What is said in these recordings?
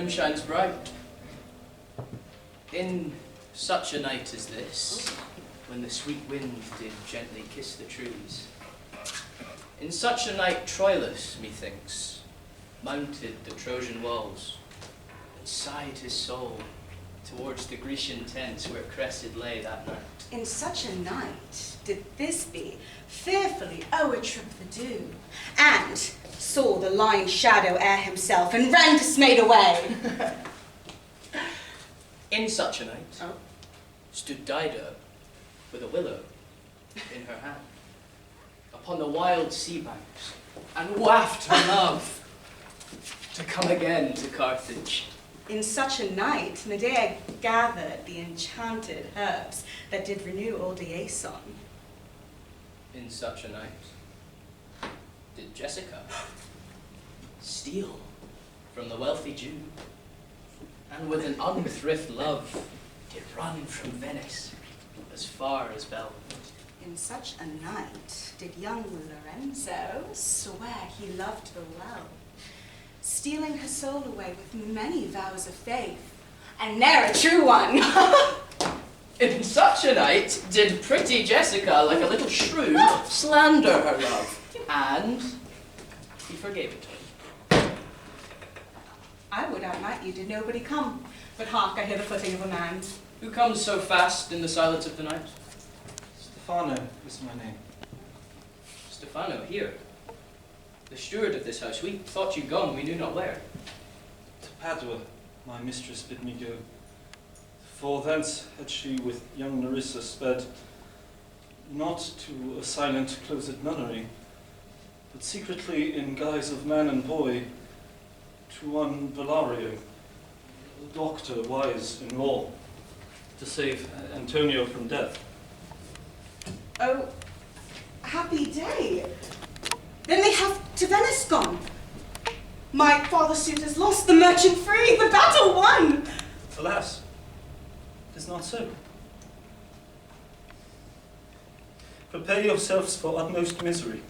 moon shines bright. In such a night as this, when the sweet wind did gently kiss the trees, in such a night Troilus, methinks, mounted the Trojan walls, and sighed his soul towards the Grecian tents where crested lay that night. In such a night did this be, fearfully o'ertrip the dew, and saw the lying shadow ere himself, and ran dismayed away. In such a night stood Dido with a willow in her hand upon the wild sea banks, and waft her love to come again to Carthage. In such a night Medea gathered the enchanted herbs that did renew old Iason. In such a night did Jessica steal from the wealthy Jew, and with an unthrift love did run from Venice as far as Belmont. In such a night did young Lorenzo swear he loved her well, stealing her soul away with many vows of faith, and ne'er a true one. In such a night did pretty Jessica, like a little shrew, slander her love, and he forgave it to her. I would outnight you did nobody come, but hark, I hear the footing of a man. Who comes so fast in the silence of the night? Stephano is my name. Stephano, here. The steward of this house. We thought you gone, we knew not where. To Padua, my mistress bid me go. For thence had she with young Nerissa sped, not to a silent closet nunnery, but secretly in guise of man and boy, to one Bellario, a doctor wise in law, to save Antonio from death. Oh, happy day. Then they have to Venice gone. My father's suitors lost, the merchant free, the battle won. Alas, it is not so. Prepare yourselves for utmost misery.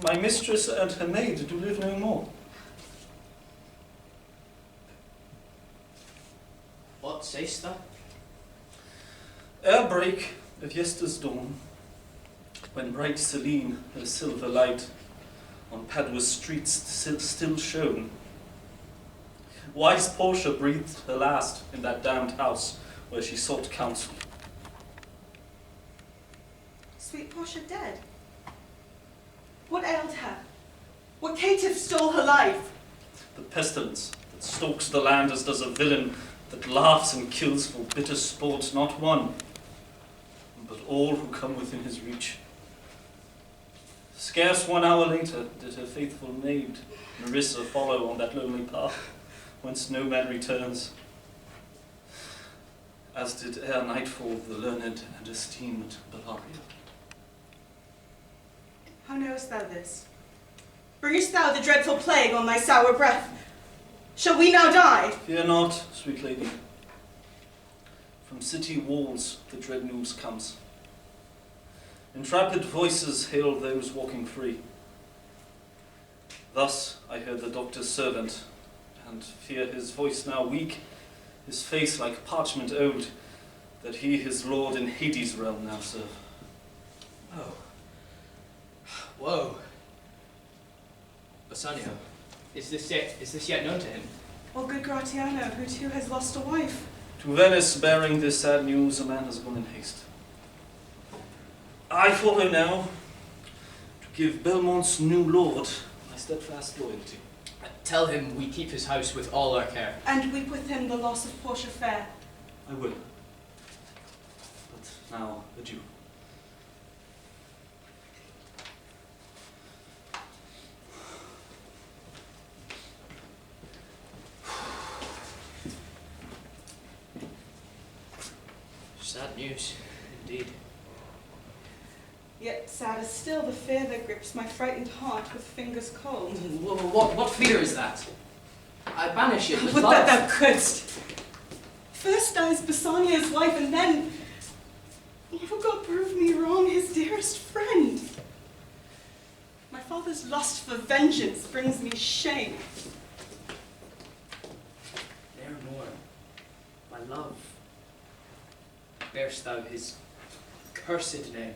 My mistress and her maid do live no more. What say'st thou? Ere break of yester's dawn, when bright Selene her silver light on Padua's streets still shone, wise Portia breathed her last in that damned house where she sought counsel. Sweet Portia dead? What ailed her? What caitiff stole her life? The pestilence that stalks the land as does a villain that laughs and kills for bitter sport, not one, but all who come within his reach. Scarce 1 hour later did her faithful maid, Nerissa, follow on that lonely path, whence no man returns, as did ere nightfall the learned and esteemed Bellario. How knowest thou this? Bringest thou the dreadful plague on thy sour breath? Shall we now die? Fear not, sweet lady. From city walls the dread news comes. Intrepid voices hail those walking free. Thus I heard the doctor's servant, and fear his voice now weak, his face like parchment old, that he his lord in Hades' realm now serve. Oh. Whoa. Bassanio, is this yet known to him? Or good Gratiano, who too has lost a wife? To Venice bearing this sad news a man has gone in haste. I follow now to give Belmont's new lord my steadfast loyalty. Tell him we keep his house with all our care. And weep with him the loss of Portia fair. I will. But now, adieu. Sad news, indeed. Yet sadder still the fear that grips my frightened heart with fingers cold. What fear is that? I banish it with Would love. that thou couldst! First dies Bassanio's wife, and then, oh God, prove me wrong, his dearest friend. My father's lust for vengeance brings me shame. my love, bear'st thou his cursed name?